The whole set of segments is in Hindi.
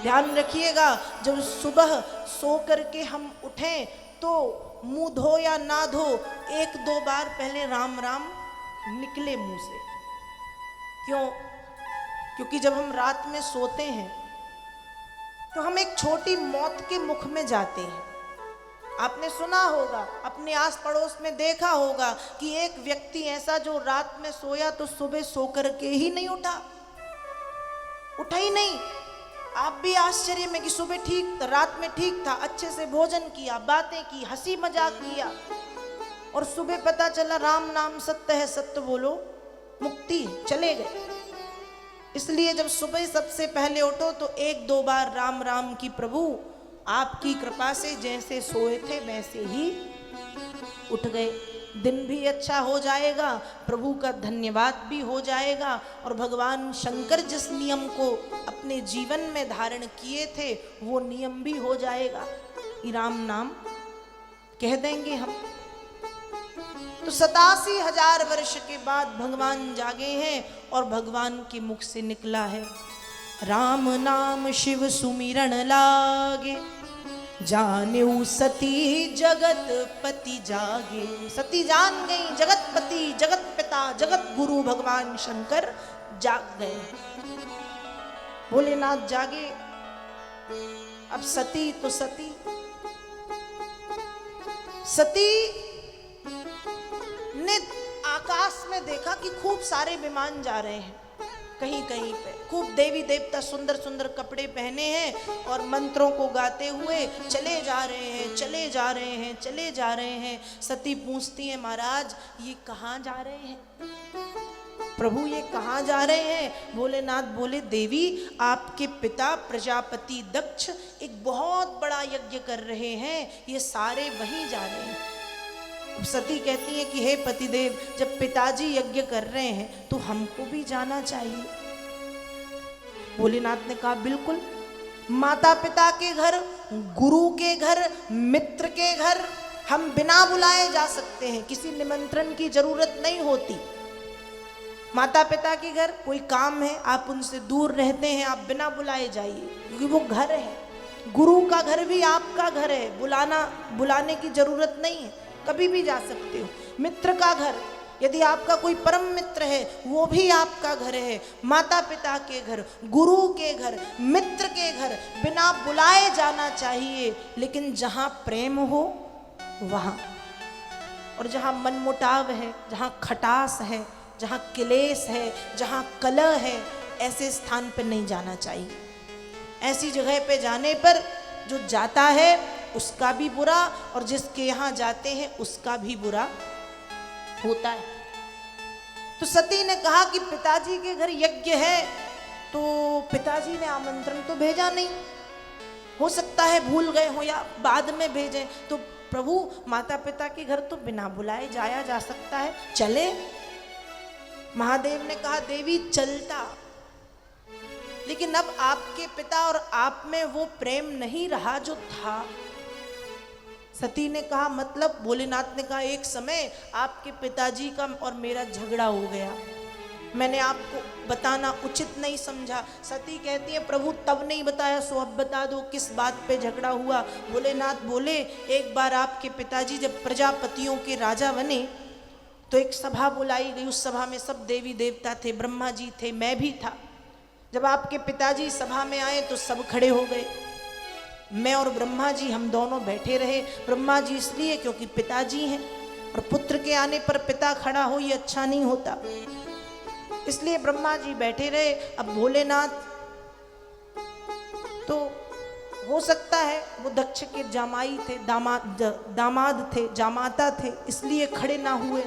ध्यान रखिएगा, जब सुबह सो करके हम उठें तो मुंह धो या ना धो, 1-2 बार पहले राम राम निकले मुंह से। क्यों? क्योंकि जब हम रात में सोते हैं तो हम एक छोटी मौत के मुख में जाते हैं। आपने सुना होगा, अपने आस पड़ोस में देखा होगा कि एक व्यक्ति ऐसा जो रात में सोया तो सुबह सो करके ही नहीं उठा ही नहीं। आप भी आश्चर्य में कि सुबह ठीक, रात में ठीक था, अच्छे से भोजन किया, बातें की, हंसी मजाक किया, और सुबह पता चला राम नाम सत्य है, सत्य बोलो मुक्ति, चले गए। इसलिए जब सुबह सबसे पहले उठो तो 1-2 बार राम राम की प्रभु आपकी कृपा से जैसे सोए थे वैसे ही उठ गए। दिन भी अच्छा हो जाएगा, प्रभु का धन्यवाद भी हो जाएगा, और भगवान शंकर जिस नियम को अपने जीवन में धारण किए थे वो नियम भी हो जाएगा। राम नाम कह देंगे हम। तो 87,000 वर्ष के बाद भगवान जागे हैं और भगवान के मुख से निकला है, राम नाम शिव सुमिरन लागे, जानेऊ सती जगत पति जागे। सती जान गई, जगत पति, जगत पिता, जगत गुरु भगवान शंकर जाग गए। भोलेनाथ जागे। अब सती तो सती ने आकाश में देखा कि खूब सारे विमान जा रहे हैं, कहीं कहीं पे खूब देवी देवता सुंदर सुंदर कपड़े पहने हैं और मंत्रों को गाते हुए चले जा रहे हैं, चले जा रहे हैं, चले जा रहे हैं। सती पूछती है, महाराज ये कहाँ जा रहे हैं? प्रभु ये कहाँ जा रहे हैं? भोलेनाथ बोले, देवी आपके पिता प्रजापति दक्ष एक बहुत बड़ा यज्ञ कर रहे हैं, ये सारे वहीं जा रहे हैं। सती कहती है कि हे पतिदेव, जब पिताजी यज्ञ कर रहे हैं तो हमको भी जाना चाहिए। भोलेनाथ ने कहा बिल्कुल, माता पिता के घर, गुरु के घर, मित्र के घर हम बिना बुलाए जा सकते हैं, किसी निमंत्रण की जरूरत नहीं होती। माता पिता के घर कोई काम है, आप उनसे दूर रहते हैं, आप बिना बुलाए जाइए, क्योंकि वो घर है। गुरु का घर भी आपका घर है, बुलाने की जरूरत नहीं है, कभी भी जा सकते हो। मित्र का घर, यदि आपका कोई परम मित्र है वो भी आपका घर है। माता पिता के घर, गुरु के घर, मित्र के घर बिना बुलाए जाना चाहिए। लेकिन जहाँ प्रेम हो वहाँ, और जहाँ मनमुटाव है, जहाँ खटास है, जहाँ क्लेश है, जहाँ कलह है, ऐसे स्थान पर नहीं जाना चाहिए। ऐसी जगह पे जाने पर जो जाता है उसका भी बुरा, और जिसके यहाँ जाते हैं उसका भी बुरा होता है। तो सती ने कहा कि पिताजी के घर यज्ञ है, तो पिताजी ने आमंत्रण तो भेजा नहीं, हो सकता है भूल गए हो या बाद में भेजें। तो प्रभु माता पिता के घर तो बिना बुलाए जाया जा सकता है, चले। महादेव ने कहा देवी चलता, लेकिन अब आपके पिता और आप में वो प्रेम नहीं रहा जो था। सती ने कहा मतलब? भोलेनाथ ने कहा एक समय आपके पिताजी का और मेरा झगड़ा हो गया, मैंने आपको बताना उचित नहीं समझा। सती कहती है प्रभु तब नहीं बताया सो अब बता दो, किस बात पे झगड़ा हुआ? भोलेनाथ बोले एक बार आपके पिताजी जब प्रजापतियों के राजा बने तो एक सभा बुलाई गई, उस सभा में सब देवी देवता थे, ब्रह्मा जी थे, मैं भी था। जब आपके पिताजी सभा में आए तो सब खड़े हो गए, मैं और ब्रह्मा जी हम दोनों बैठे रहे। ब्रह्मा जी इसलिए क्योंकि पिताजी हैं, और पुत्र के आने पर पिता खड़ा हो ये अच्छा नहीं होता, इसलिए ब्रह्मा जी बैठे रहे। अब भोलेनाथ तो हो सकता है वो दक्ष के जामाई थे, दामाद थे, जामाता थे, इसलिए खड़े ना हुए,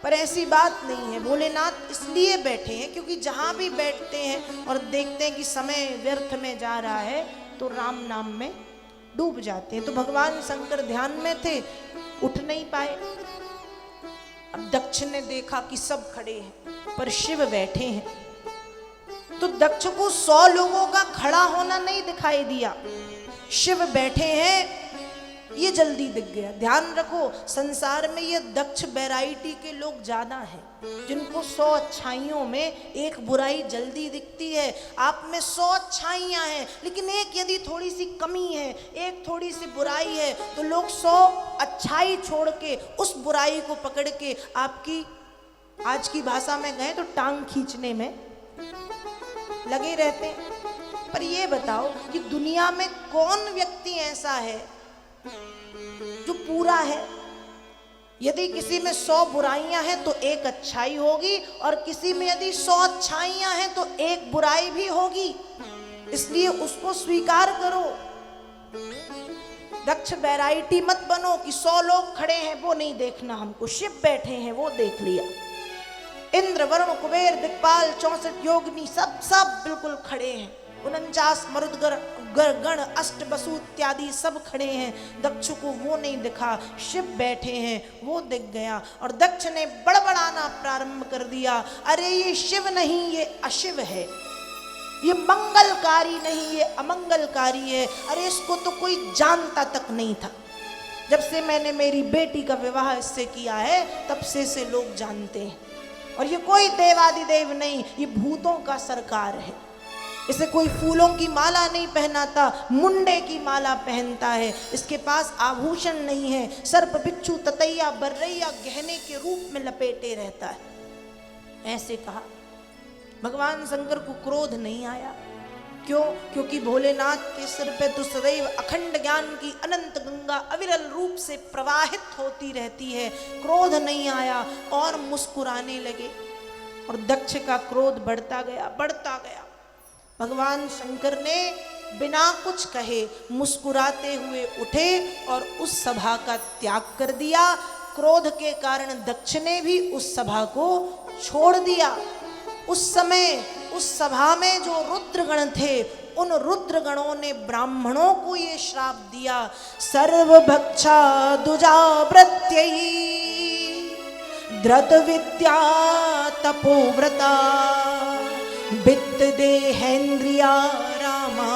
पर ऐसी बात नहीं है। भोलेनाथ इसलिए बैठे हैं क्योंकि जहाँ भी बैठते हैं और देखते हैं कि समय व्यर्थ में जा रहा है तो राम नाम में डूब जाते हैं। तो भगवान शंकर ध्यान में थे, उठ नहीं पाए। अब दक्ष ने देखा कि सब खड़े हैं पर शिव बैठे हैं, तो दक्ष को 100 लोगों का खड़ा होना नहीं दिखाई दिया। शिव बैठे हैं ये जल्दी दिख गया। ध्यान रखो, संसार में ये दक्ष वैरायटी के लोग ज्यादा हैं, जिनको 100 अच्छाइयों में एक बुराई जल्दी दिखती है। आप में 100 अच्छाइयां हैं, लेकिन एक यदि थोड़ी सी कमी है, एक थोड़ी सी बुराई है, तो लोग 100 अच्छाई छोड़ के उस बुराई को पकड़ के आपकी, आज की भाषा में कहें तो टांग खींचने में लगे रहते हैं। पर ये बताओ कि दुनिया में कौन व्यक्ति ऐसा है जो पूरा है? यदि किसी में 100 बुराइयां हैं तो एक अच्छाई होगी, और किसी में यदि 100 अच्छाइयां हैं तो एक बुराई भी होगी। इसलिए उसको स्वीकार करो। दक्ष वैरायटी मत बनो कि 100 लोग खड़े हैं वो नहीं देखना, हमको शिव बैठे हैं वो देख लिया। इंद्र, वरुण, कुबेर, दिक्पाल, 64 योगिनी सब बिल्कुल खड़े हैं। 49 मरुदगर गण, अष्ट वसु इत्यादि सब खड़े हैं। दक्ष को वो नहीं दिखा, शिव बैठे हैं वो दिख गया। और दक्ष ने बड़बड़ाना प्रारंभ कर दिया, अरे ये शिव नहीं, ये अशिव है, ये मंगलकारी नहीं, ये अमंगलकारी है। अरे इसको तो कोई जानता तक नहीं था। जब से मैंने मेरी बेटी का विवाह इससे किया है तब से लोग जानते हैं। और ये कोई देवादिदेव नहीं, ये भूतों का सरकार है। इसे कोई फूलों की माला नहीं पहनाता, मुंडे की माला पहनता है। इसके पास आभूषण नहीं है, सर्प, बिच्छू, ततैया, बर्रैया गहने के रूप में लपेटे रहता है। ऐसे कहा। भगवान शंकर को क्रोध नहीं आया। क्यों? क्योंकि भोलेनाथ के सिर पे तो सदैव अखंड ज्ञान की अनंत गंगा अविरल रूप से प्रवाहित होती रहती है। क्रोध नहीं आया और मुस्कुराने लगे, और दक्ष का क्रोध बढ़ता गया, बढ़ता गया। भगवान शंकर ने बिना कुछ कहे मुस्कुराते हुए उठे और उस सभा का त्याग कर दिया। क्रोध के कारण दक्ष ने भी उस सभा को छोड़ दिया। उस समय उस सभा में जो रुद्रगण थे, उन रुद्रगणों ने ब्राह्मणों को ये श्राप दिया, सर्वभक्षा दुजावृत्यै द्रत विद्या तपोव्रता वित्त देहेन्द्रिया रामा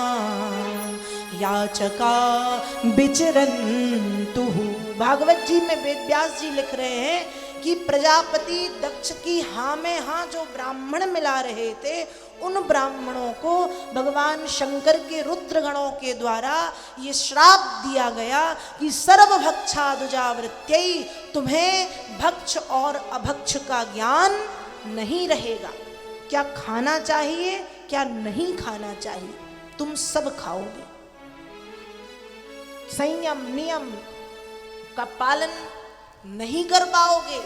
याचका विचरन्तु। भागवत जी में वेदव्यास जी लिख रहे हैं कि प्रजापति दक्ष की हाँ में हाँ जो ब्राह्मण मिला रहे थे, उन ब्राह्मणों को भगवान शंकर के रुद्रगणों के द्वारा ये श्राप दिया गया कि सर्वभक्षा दुजावृत्यै, तुम्हें भक्ष और अभक्ष का ज्ञान नहीं रहेगा। क्या खाना चाहिए, क्या नहीं खाना चाहिए, तुम सब खाओगे। संयम नियम का पालन नहीं कर पाओगे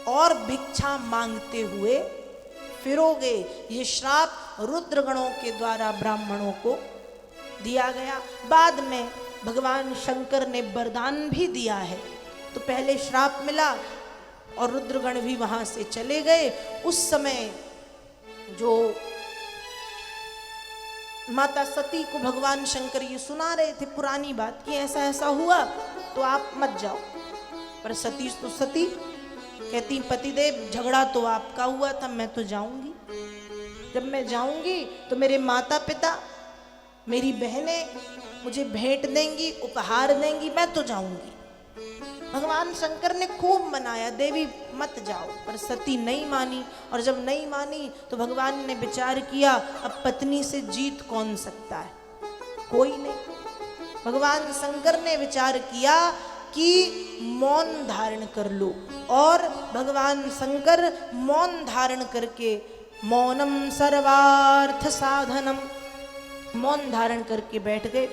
और भिक्षा मांगते हुए फिरोगे। ये श्राप रुद्रगणों के द्वारा ब्राह्मणों को दिया गया। बाद में भगवान शंकर ने वरदान भी दिया है। तो पहले श्राप मिला और रुद्रगण भी वहां से चले गए। उस समय जो माता सती को भगवान शंकर ये सुना रहे थे पुरानी बात कि ऐसा ऐसा हुआ, तो आप मत जाओ। पर सती तो सती कहती, पतिदेव झगड़ा तो आपका हुआ था, मैं तो जाऊंगी। जब मैं जाऊंगी तो मेरे माता पिता, मेरी बहनें मुझे भेंट देंगी, उपहार देंगी, मैं तो जाऊंगी। भगवान शंकर ने खूब मनाया, देवी मत जाओ, पर सती नहीं मानी। और जब नहीं मानी तो भगवान ने विचार किया, अब पत्नी से जीत कौन सकता है? कोई नहीं। भगवान शंकर ने विचार किया कि मौन धारण कर लो, और भगवान शंकर मौन धारण करके, मौनम सर्वार्थ साधनम, मौन धारण करके बैठ गए।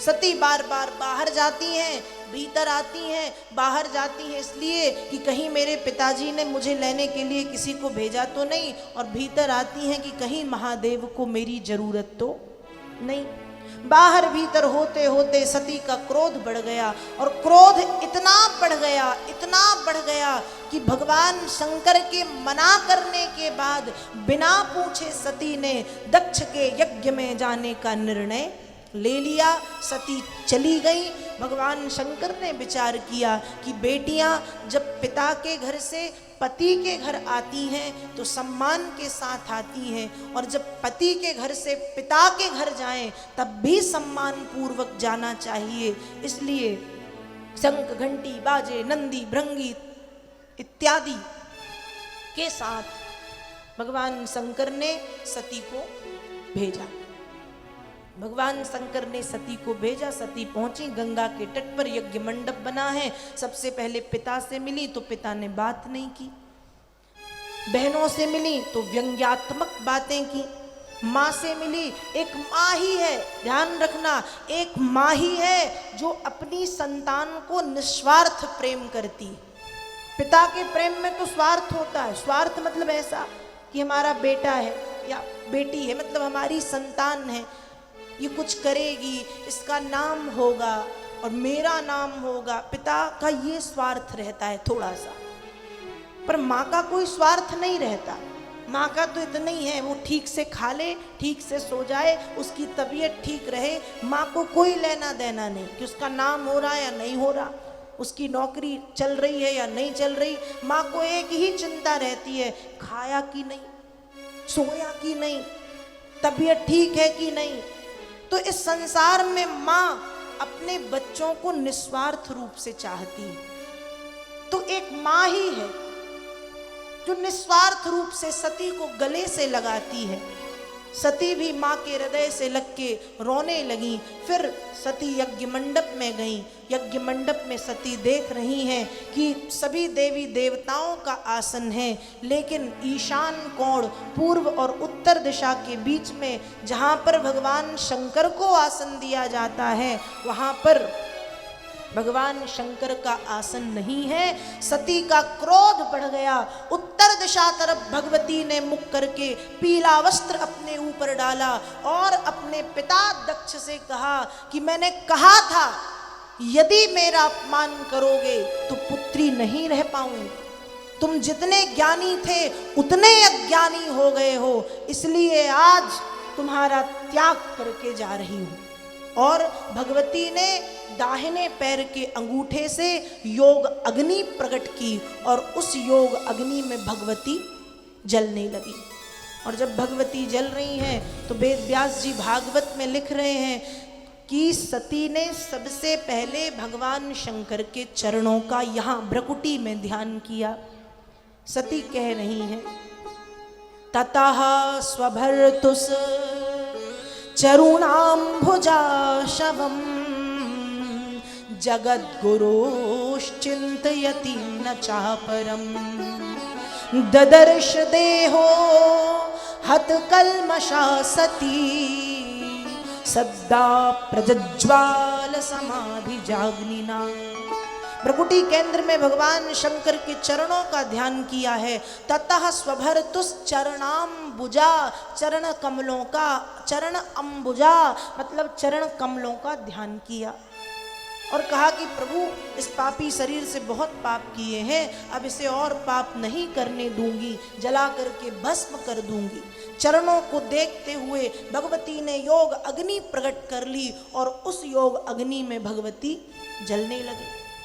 सती बार बार बाहर जाती हैं, भीतर आती हैं, बाहर जाती हैं, इसलिए कि कहीं मेरे पिताजी ने मुझे लेने के लिए किसी को भेजा तो नहीं, और भीतर आती हैं कि कहीं महादेव को मेरी जरूरत तो नहीं। बाहर भीतर होते होते सती का क्रोध बढ़ गया, और क्रोध इतना बढ़ गया, इतना बढ़ गया कि भगवान शंकर के मना करने के बाद बिना पूछे सती ने दक्ष के यज्ञ में जाने का निर्णय ले लिया। सती चली गई। भगवान शंकर ने विचार किया कि बेटियां जब पिता के घर से पति के घर आती हैं तो सम्मान के साथ आती हैं, और जब पति के घर से पिता के घर जाएं तब भी सम्मान पूर्वक जाना चाहिए। इसलिए शंख घंटी बाजे नंदी भृंगी इत्यादि के साथ भगवान शंकर ने सती को भेजा। भगवान शंकर ने सती को भेजा, सती पहुंची गंगा के तट पर, यज्ञ मंडप बना है। सबसे पहले पिता से मिली तो पिता ने बात नहीं की, बहनों से मिली तो व्यंग्यात्मक बातें की, माँ से मिली, एक माँ ही है, ध्यान रखना, एक माँ ही है जो अपनी संतान को निस्वार्थ प्रेम करती। पिता के प्रेम में तो स्वार्थ होता है, स्वार्थ मतलब ऐसा कि हमारा बेटा है या बेटी है, मतलब हमारी संतान है, ये कुछ करेगी, इसका नाम होगा और मेरा नाम होगा, पिता का ये स्वार्थ रहता है थोड़ा सा। पर माँ का कोई स्वार्थ नहीं रहता, माँ का तो इतना ही है, वो ठीक से खा ले, ठीक से सो जाए, उसकी तबीयत ठीक रहे, माँ को कोई लेना देना नहीं कि उसका नाम हो रहा है या नहीं हो रहा, उसकी नौकरी चल रही है या नहीं चल रही। माँ को एक ही चिंता रहती है, खाया कि नहीं, सोया कि नहीं, तबीयत ठीक है कि नहीं। तो इस संसार में माँ अपने बच्चों को निस्वार्थ रूप से चाहती है, तो एक माँ ही है जो निस्वार्थ रूप से सती को गले से लगाती है। सती भी माँ के हृदय से लग के रोने लगी। फिर सती यज्ञ मंडप में गई। यज्ञ मंडप में सती देख रही हैं कि सभी देवी देवताओं का आसन है, लेकिन ईशान कोण पूर्व और उत्तर दिशा के बीच में जहाँ पर भगवान शंकर को आसन दिया जाता है, वहाँ पर भगवान शंकर का आसन नहीं है। सती का क्रोध बढ़ गया। उत्तर दिशा तरफ भगवती ने मुख करके पीला वस्त्र अपने ऊपर डाला और अपने पिता दक्ष से कहा कि मैंने कहा था यदि मेरा अपमान करोगे तो पुत्री नहीं रह पाऊंगी। तुम जितने ज्ञानी थे उतने अज्ञानी हो गए हो, इसलिए आज तुम्हारा त्याग करके जा रही हूं। और भगवती ने दाहिने पैर के अंगूठे से योग अग्नि प्रकट की और उस योग अग्नि में भगवती जलने लगी। और जब भगवती जल रही हैं तो वेद व्यास जी भागवत में लिख रहे हैं कि सती ने सबसे पहले भगवान शंकर के चरणों का यहाँ भ्रकुटी में ध्यान किया। सती कह रही हैं ततः स्वभर्तुस चरुणाम्भुजा शवम जगद्गुरुश्चिन्तयति न चापरम ददर्श देहो हतकल्मषा सती सद्दा प्रज्ज्वाल समाधिजाग्निना। भ्रकुटी केंद्र में भगवान शंकर के चरणों का ध्यान किया है। ततः स्वभर्तुस चरणाम्बुजा, चरण कमलों का, चरण अम्बुजा मतलब चरण कमलों का ध्यान किया और कहा कि प्रभु इस पापी शरीर से बहुत पाप किए हैं, अब इसे और पाप नहीं करने दूंगी, जला करके भस्म कर दूंगी। चरणों को देखते हुए भगवती ने योग अग्नि प्रकट कर ली और उस योग अग्नि में भगवती जलने लगी।